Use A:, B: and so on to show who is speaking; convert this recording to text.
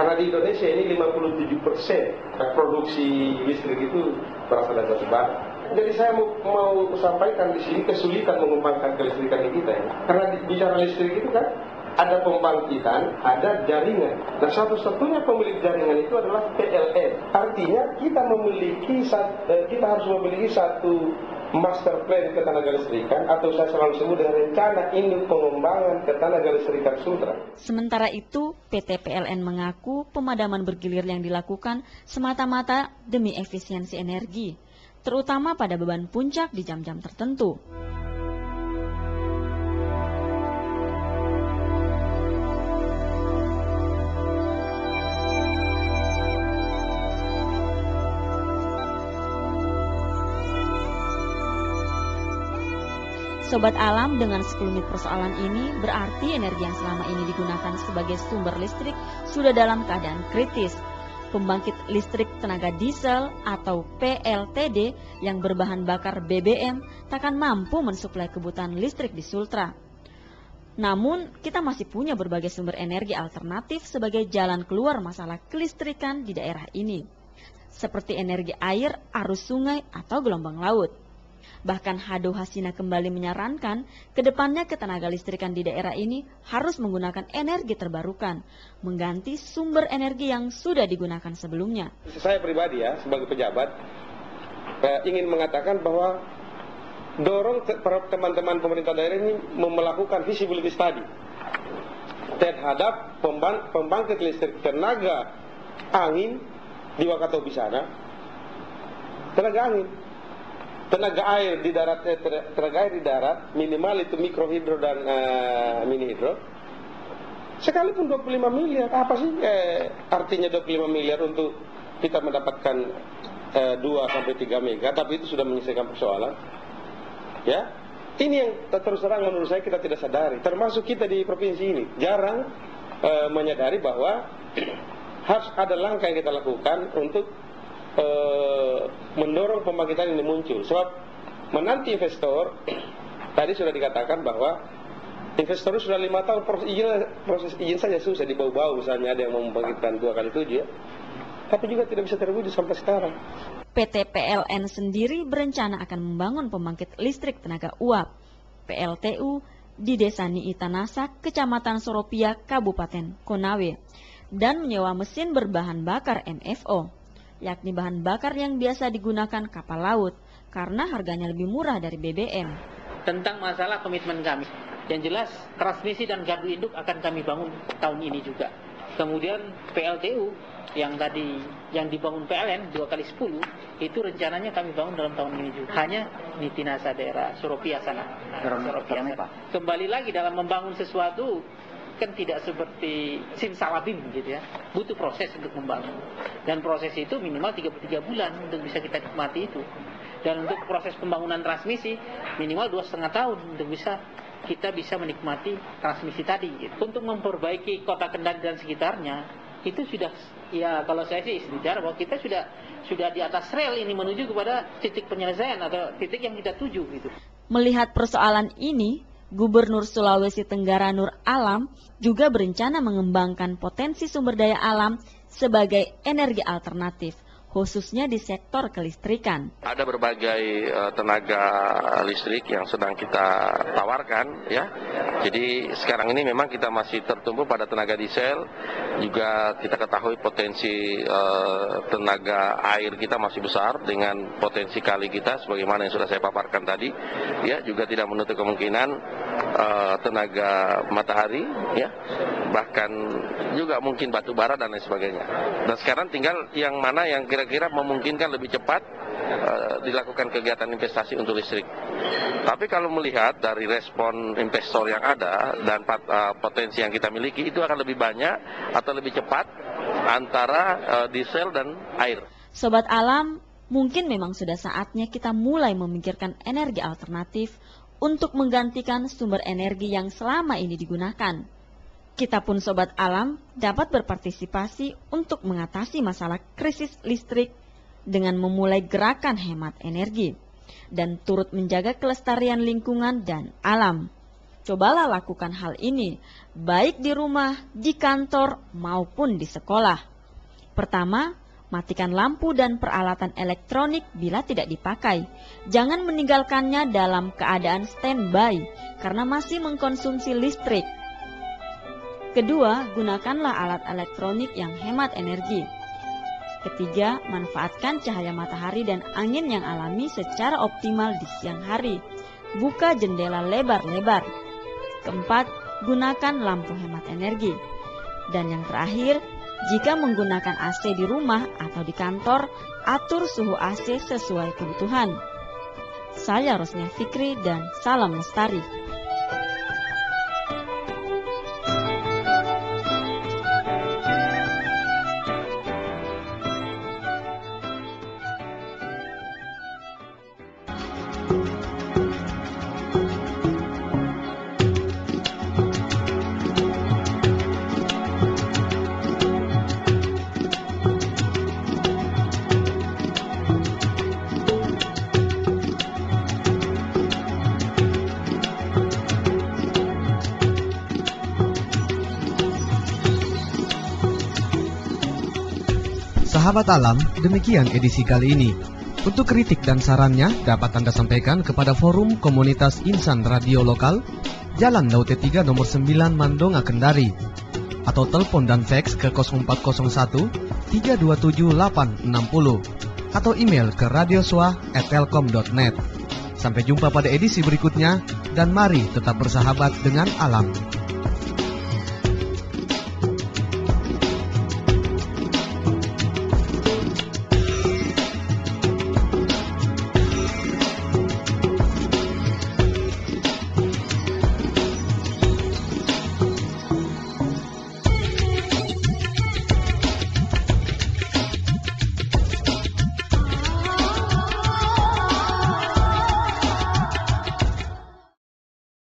A: Karena di Indonesia ini 57% produksi listrik itu berasal dari batu bara. Jadi saya mau sampaikan di sini kesulitan mengembangkan kelistrikan di kita ya. Karena bicara listrik itu kan ada pembangkitan, ada jaringan. Nah, satu-satunya pemilik jaringan itu adalah PLN. Artinya kita harus memiliki satu master plan ketenaga listrikan, atau saya selalu sebut dengan rencana induk pengembangan ketenaga listrikan Sultra.
B: Sementara itu, PT PLN mengaku pemadaman bergilir yang dilakukan semata-mata demi efisiensi energi, terutama pada beban puncak di jam-jam tertentu. Sobat Alam, dengan sekelumit persoalan ini berarti energi yang selama ini digunakan sebagai sumber listrik sudah dalam keadaan kritis. Pembangkit listrik tenaga diesel atau PLTD yang berbahan bakar BBM takkan mampu mensuplai kebutuhan listrik di Sultra. Namun, kita masih punya berbagai sumber energi alternatif sebagai jalan keluar masalah kelistrikan di daerah ini, seperti energi air, arus sungai, atau gelombang laut. Bahkan Hado Hasina kembali menyarankan kedepannya ketenaga listrikan di daerah ini harus menggunakan energi terbarukan, mengganti sumber energi yang sudah digunakan sebelumnya.
A: Saya pribadi ya, sebagai pejabat, ingin mengatakan bahwa dorong teman-teman pemerintah daerah ini melakukan visibility study terhadap pembangkit listrik tenaga angin di Wakatobi sana, tenaga angin. Tenaga air di darat, minimal itu mikrohidro dan mini hidro. Sekalipun 25 miliar, apa sih artinya 25 miliar untuk kita mendapatkan 2-3 mega, tapi itu sudah menyelesaikan persoalan. Ya, ini yang terus terang menurut saya kita tidak sadari, termasuk kita di provinsi ini jarang menyadari bahwa harus ada langkah yang kita lakukan untuk mendorong pembangkitan ini muncul. Sebab menanti investor, tadi sudah dikatakan bahwa investor sudah 5 tahun proses izin saja susah, dibau-bau, misalnya ada yang mau membangkitkan 2x7 ya, tapi juga tidak bisa terwujud sampai sekarang.
B: PT PLN sendiri berencana akan membangun pembangkit listrik tenaga uap PLTU di Desa Niitanasa, Kecamatan Soropia, Kabupaten Konawe, dan menyewa mesin berbahan bakar MFO, yakni bahan bakar yang biasa digunakan kapal laut, karena harganya lebih murah dari BBM.
C: Tentang masalah komitmen kami, yang jelas transmisi dan gardu induk akan kami bangun tahun ini juga. Kemudian PLTU yang dibangun PLN 2x10 itu rencananya kami bangun dalam tahun ini juga. Hanya di Tinasa daerah Soropia sana. Kembali lagi dalam membangun sesuatu kan tidak seperti simsalabim gitu ya, butuh proses untuk membangun, dan proses itu minimal 33 bulan untuk bisa kita nikmati itu, dan untuk proses pembangunan transmisi minimal 2,5 tahun untuk kita bisa menikmati transmisi tadi gitu. Untuk memperbaiki kota Kendari dan sekitarnya itu sudah, ya kalau saya sih bicara bahwa kita sudah di atas rel ini menuju kepada titik penyelesaian atau titik yang kita tuju gitu.
B: Melihat persoalan ini, Gubernur Sulawesi Tenggara Nur Alam juga berencana mengembangkan potensi sumber daya alam sebagai energi alternatif, khususnya di sektor kelistrikan.
D: Ada berbagai tenaga listrik yang sedang kita tawarkan ya. Jadi sekarang ini memang kita masih tertumpu pada tenaga diesel. Juga kita ketahui potensi tenaga air kita masih besar dengan potensi kali kita sebagaimana yang sudah saya paparkan tadi. Ya, juga tidak menutup kemungkinan tenaga matahari ya. Bahkan juga mungkin batu bara dan lain sebagainya. Dan sekarang tinggal yang mana yang kira-kira memungkinkan lebih cepat dilakukan kegiatan investasi untuk listrik. Tapi kalau melihat dari respon investor yang ada dan potensi yang kita miliki, itu akan lebih banyak atau lebih cepat antara diesel dan air.
B: Sobat Alam, mungkin memang sudah saatnya kita mulai memikirkan energi alternatif untuk menggantikan sumber energi yang selama ini digunakan. Kita pun Sobat Alam dapat berpartisipasi untuk mengatasi masalah krisis listrik dengan memulai gerakan hemat energi dan turut menjaga kelestarian lingkungan dan alam. Cobalah lakukan hal ini, baik di rumah, di kantor, maupun di sekolah. Pertama, matikan lampu dan peralatan elektronik bila tidak dipakai. Jangan meninggalkannya dalam keadaan standby karena masih mengkonsumsi listrik. Kedua, gunakanlah alat elektronik yang hemat energi. Ketiga, manfaatkan cahaya matahari dan angin yang alami secara optimal di siang hari. Buka jendela lebar-lebar. Keempat, gunakan lampu hemat energi. Dan yang terakhir, jika menggunakan AC di rumah atau di kantor, atur suhu AC sesuai kebutuhan. Saya Rosnia Fikri dan salam lestari.
E: Sahabat alam, demikian edisi kali ini. Untuk kritik dan sarannya dapat Anda sampaikan kepada Forum Komunitas Insan Radio Lokal, Jalan Laute 3 nomor 9 Mandonga Kendari, atau telepon dan fax ke 0401 327 860 atau email ke radioswa@telkom.net. Sampai jumpa pada edisi berikutnya dan mari tetap bersahabat dengan alam.